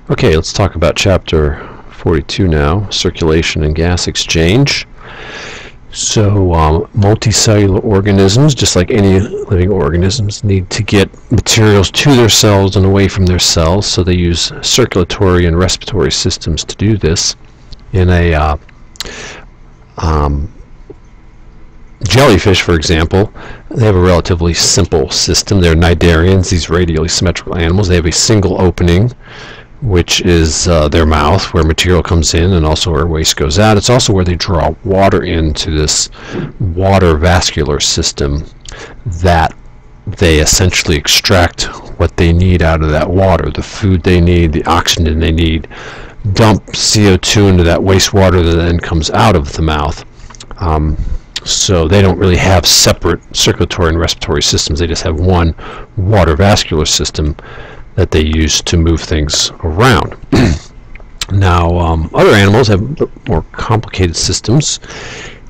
Okay, let's talk about chapter 42 now, circulation and gas exchange. So multicellular organisms, just like any living organisms, need to get materials to their cells and away from their cells, so they use circulatory and respiratory systems to do this. In a jellyfish, for example, they have a relatively simple system. They're cnidarians, these radially symmetrical animals. They have a single opening, which is their mouth, where material comes in and also where waste goes out. It's also where they draw water into this water vascular system that they essentially extract what they need out of that water, the food they need, the oxygen they need, dump CO2 into that wastewater that then comes out of the mouth. So they don't really have separate circulatory and respiratory systems. They just have one water vascular system that they use to move things around. Now, other animals have more complicated systems,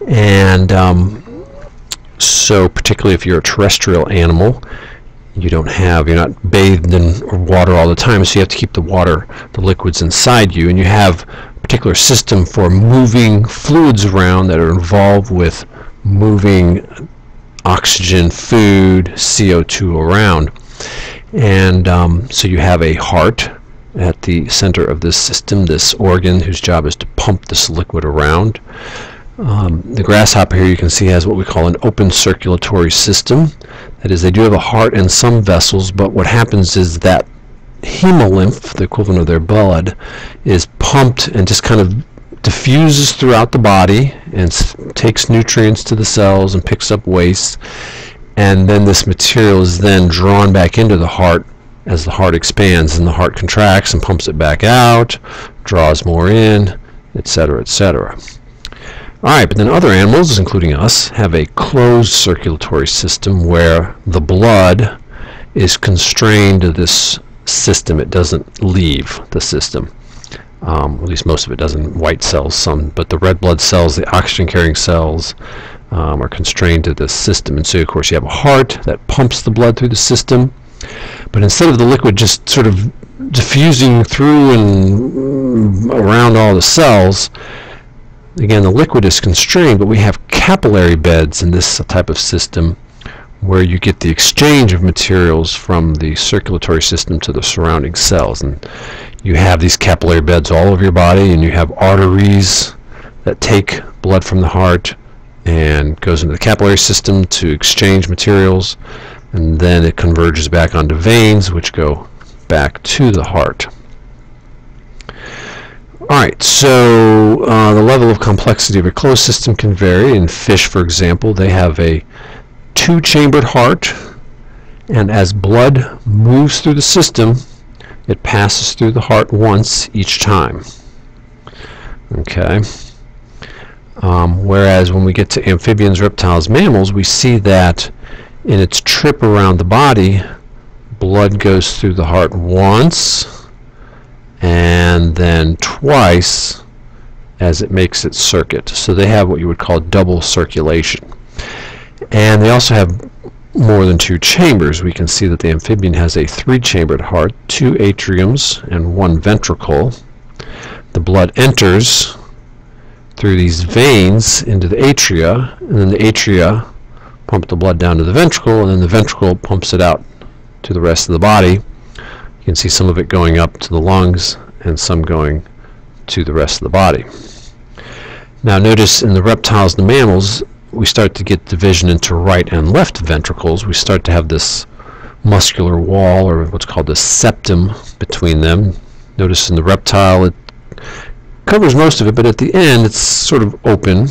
and so particularly if you're a terrestrial animal, you're not bathed in water all the time, so you have to keep the liquids inside you, and you have a particular system for moving fluids around that are involved with moving oxygen, food, CO2 around. And so you have a heart at the center of this system, this organ whose job is to pump this liquid around. The grasshopper here, you can see, has what we call an open circulatory system. That is, they do have a heart and some vessels, but what happens is that hemolymph, the equivalent of their blood, is pumped and just kind of diffuses throughout the body and takes nutrients to the cells and picks up waste. And then this material is then drawn back into the heart as the heart expands, and the heart contracts and pumps it back out, draws more in, etc., etc. Alright, but then other animals, including us, have a closed circulatory system where the blood is constrained to this system. It doesn't leave the system. At least most of it doesn't. White cells, some, but the red blood cells, the oxygen-carrying cells, are constrained to this system. And so, of course, you have a heart that pumps the blood through the system, but instead of the liquid just sort of diffusing through and around all the cells, again, the liquid is constrained, but we have capillary beds in this type of system where you get the exchange of materials from the circulatory system to the surrounding cells. And you have these capillary beds all over your body, and you have arteries that take blood from the heart and goes into the capillary system to exchange materials, and then it converges back onto veins, which go back to the heart. Alright, so the level of complexity of a closed system can vary. In fish, for example, they have a two-chambered heart, and as blood moves through the system, it passes through the heart once each time. Okay. Whereas when we get to amphibians, reptiles, mammals, we see that in its trip around the body, blood goes through the heart once and then twice as it makes its circuit. So they have what you would call double circulation. And they also have more than two chambers. We can see that the amphibian has a three-chambered heart, two atriums, and one ventricle. The blood enters through these veins into the atria, and then the atria pump the blood down to the ventricle, and then the ventricle pumps it out to the rest of the body. You can see some of it going up to the lungs and some going to the rest of the body. Now notice in the reptiles and the mammals, we start to get division into right and left ventricles. We start to have this muscular wall, or what's called the septum, between them. Notice in the reptile it covers most of it, but at the end it's sort of open,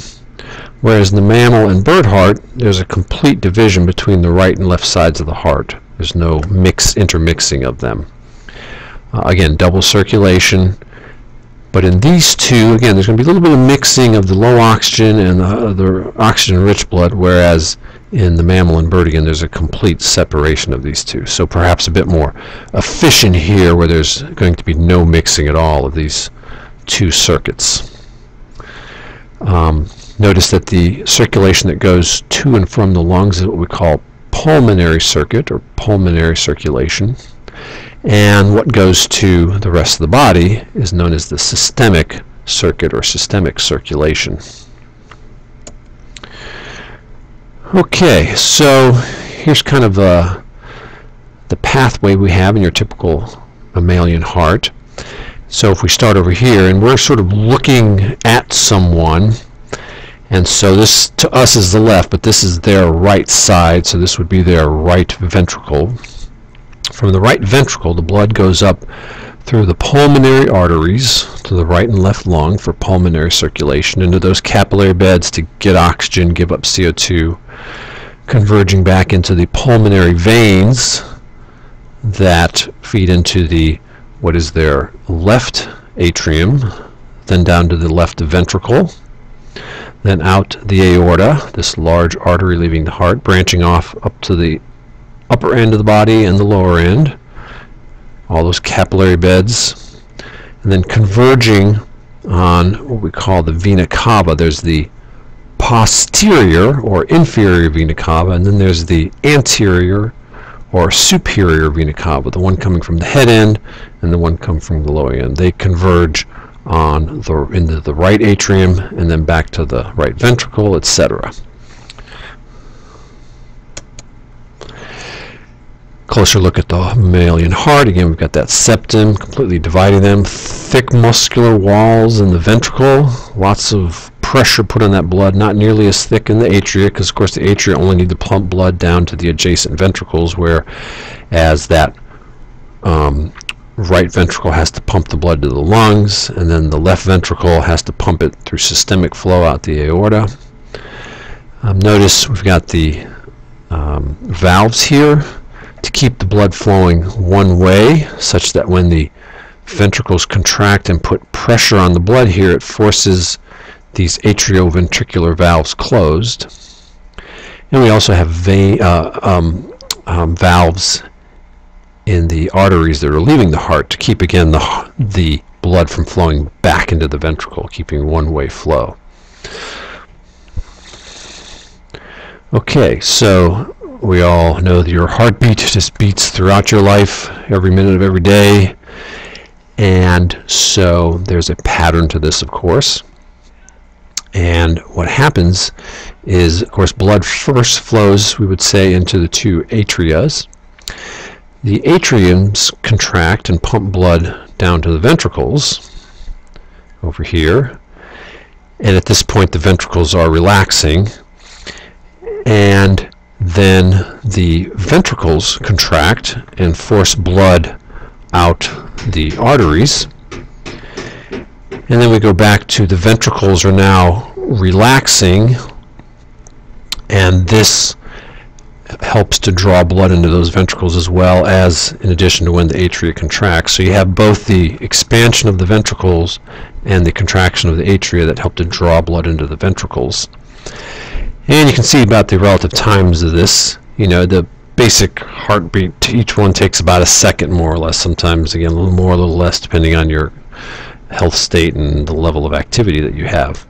whereas in the mammal and bird heart there's a complete division between the right and left sides of the heart. There's no intermixing of them. Again, double circulation. But in these two, again, there's going to be a little bit of mixing of the low oxygen and the oxygen-rich blood, whereas in the mammal and bird, again, there's a complete separation of these two. So perhaps a bit more efficient here, where there's going to be no mixing at all of these two circuits. Notice that the circulation that goes to and from the lungs is what we call pulmonary circuit, or pulmonary circulation. And what goes to the rest of the body is known as the systemic circuit or systemic circulation. Okay, so here's kind of the pathway we have in your typical mammalian heart. So if we start over here, and we're sort of looking at someone, and so this to us is the left, but this is their right side, so this would be their right ventricle. From the right ventricle, the blood goes up through the pulmonary arteries to the right and left lung for pulmonary circulation, into those capillary beds to get oxygen, give up CO2, converging back into the pulmonary veins that feed into the what is their left atrium, then down to the left ventricle, then out the aorta, this large artery leaving the heart, branching off up to the upper end of the body and the lower end, all those capillary beds, and then converging on what we call the vena cava. There's the posterior or inferior vena cava, and then there's the anterior or superior vena cava, the one coming from the head end and the one coming from the lower end. They converge into the right atrium and then back to the right ventricle, etc. Closer look at the mammalian heart. Again, we've got that septum completely dividing them, thick muscular walls in the ventricle, lots of pressure put on that blood, not nearly as thick in the atria, because of course the atria only need to pump blood down to the adjacent ventricles, whereas that right ventricle has to pump the blood to the lungs, and then the left ventricle has to pump it through systemic flow out the aorta. Notice we've got the valves here to keep the blood flowing one way, such that when the ventricles contract and put pressure on the blood here, it forces these atrioventricular valves closed. And we also have valves in the arteries that are leaving the heart to keep, again, the blood from flowing back into the ventricle, keeping one-way flow. Okay, so we all know that your heartbeat just beats throughout your life, every minute of every day. And so there's a pattern to this, of course. And what happens is, of course, blood first flows, we would say, into the two atrias. The atriums contract and pump blood down to the ventricles over here. And at this point, the ventricles are relaxing. And then the ventricles contract and force blood out the arteries. And then we go back to the ventricles are now relaxing, and this helps to draw blood into those ventricles, as well as in addition to when the atria contracts. So you have both the expansion of the ventricles and the contraction of the atria that help to draw blood into the ventricles. And you can see about the relative times of this. You know, the basic heartbeat, each one takes about a second, more or less. Sometimes, again, a little more, a little less, depending on your health state and the level of activity that you have.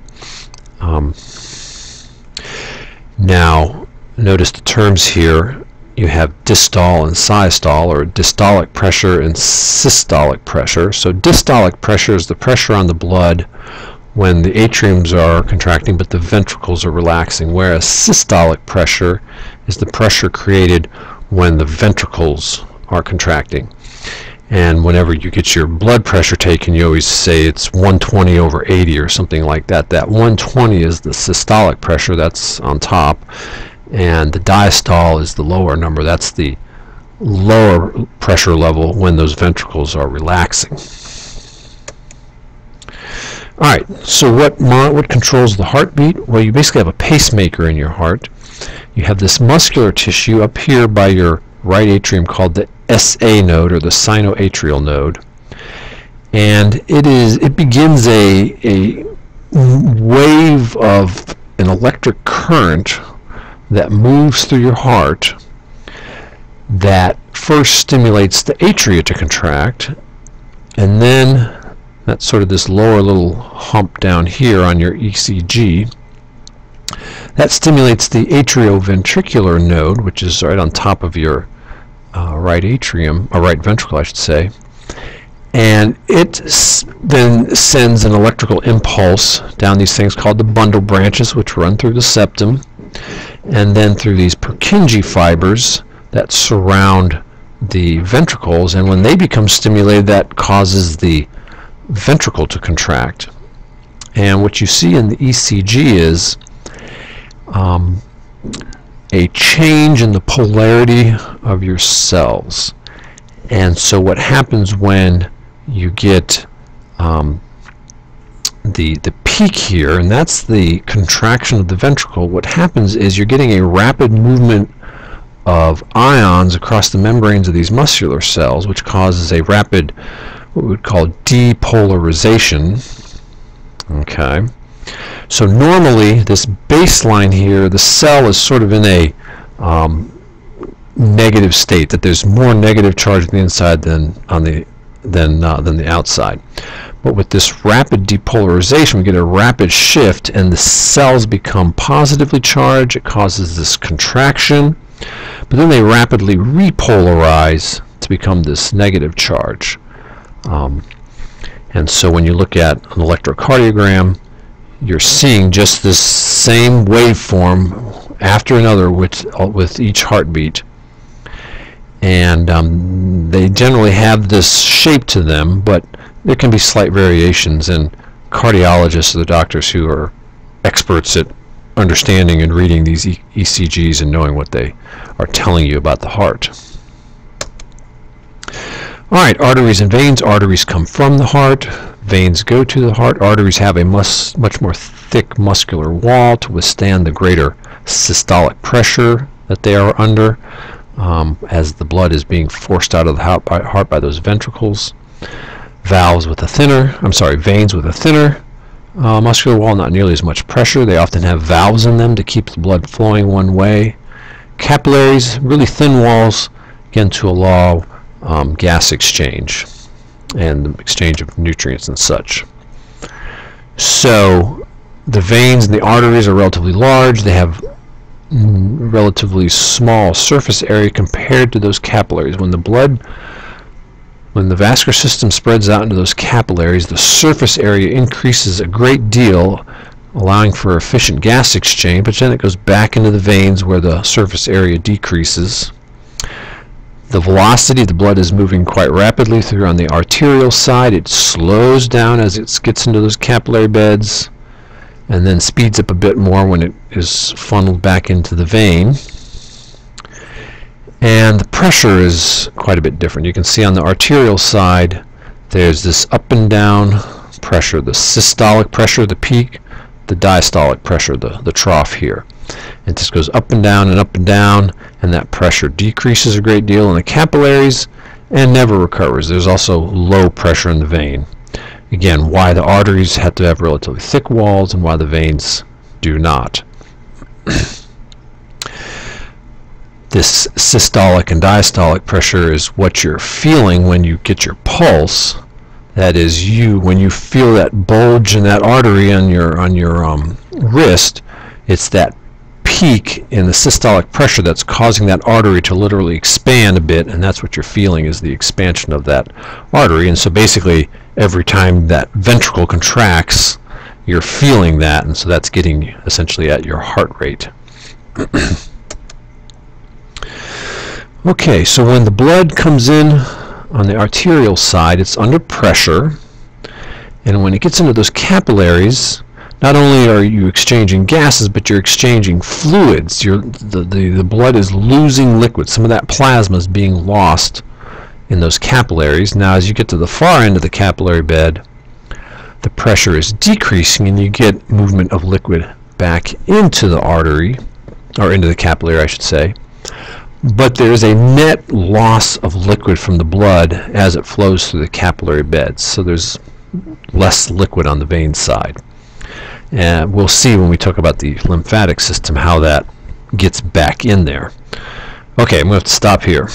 Now, notice the terms here. You have distol and systole, or dystolic pressure and systolic pressure. So dystolic pressure is the pressure on the blood when the atriums are contracting but the ventricles are relaxing, whereas systolic pressure is the pressure created when the ventricles are contracting. And whenever you get your blood pressure taken, you always say it's 120 over 80 or something like that. That 120 is the systolic pressure, that's on top, and the diastole is the lower number. That's the lower pressure level when those ventricles are relaxing. All right, so what controls the heartbeat? Well, you basically have a pacemaker in your heart. You have this muscular tissue up here by your right atrium called the SA node, or the sinoatrial node, and it begins a wave of an electric current that moves through your heart that first stimulates the atria to contract, and then that's sort of this lower little hump down here on your ECG. That stimulates the atrioventricular node, which is right on top of your right atrium, or right ventricle I should say, and it then sends an electrical impulse down these things called the bundle branches, which run through the septum, and then through these Purkinje fibers that surround the ventricles, and when they become stimulated, that causes the ventricle to contract. And what you see in the ECG is a change in the polarity of your cells. And so what happens when you get the peak here, and that's the contraction of the ventricle, what happens is you're getting a rapid movement of ions across the membranes of these muscular cells, which causes a rapid, what we would call depolarization. Okay, so normally this baseline here, the cell is sort of in a negative state, that there's more negative charge on the inside than on the than the outside. But with this rapid depolarization, we get a rapid shift, and the cells become positively charged. It causes this contraction, but then they rapidly repolarize to become this negative charge. And so when you look at an electrocardiogram, you're seeing just this same waveform after another with each heartbeat. And they generally have this shape to them, but there can be slight variations, and cardiologists are the doctors who are experts at understanding and reading these ECGs and knowing what they are telling you about the heart. All right, arteries and veins. Arteries come from the heart. Veins go to the heart. Arteries have a much more thick muscular wall to withstand the greater systolic pressure that they are under as the blood is being forced out of the heart by those ventricles. Veins with a thinner muscular wall, not nearly as much pressure. They often have valves in them to keep the blood flowing one way. Capillaries, really thin walls, again to allow gas exchange and the exchange of nutrients and such. So the veins and the arteries are relatively large. They have relatively small surface area compared to those capillaries. When the vascular system spreads out into those capillaries, the surface area increases a great deal, allowing for efficient gas exchange, but then it goes back into the veins where the surface area decreases. The velocity of the blood is moving quite rapidly through on the arterial side. It slows down as it gets into those capillary beds, and then speeds up a bit more when it is funneled back into the vein. And the pressure is quite a bit different. You can see on the arterial side there's this up and down pressure, the systolic pressure, the peak, the diastolic pressure, the trough here. It just goes up and down, and that pressure decreases a great deal in the capillaries and never recovers. There's also low pressure in the vein. Again, why the arteries have to have relatively thick walls and why the veins do not. This systolic and diastolic pressure is what you're feeling when you get your pulse. That is, when you feel that bulge in that artery on your wrist, it's that peak in the systolic pressure that's causing that artery to literally expand a bit, and that's what you're feeling, is the expansion of that artery. And so basically every time that ventricle contracts, you're feeling that, and so that's getting essentially at your heart rate. Okay, so when the blood comes in on the arterial side, it's under pressure, and when it gets into those capillaries, not only are you exchanging gases, but you're exchanging fluids. The blood is losing liquid. Some of that plasma is being lost in those capillaries. Now, as you get to the far end of the capillary bed, the pressure is decreasing, and you get movement of liquid back into the artery, or into the capillary, I should say. But there is a net loss of liquid from the blood as it flows through the capillary beds. So there's less liquid on the vein side. And we'll see when we talk about the lymphatic system how that gets back in there. Okay, I'm going to have to stop here.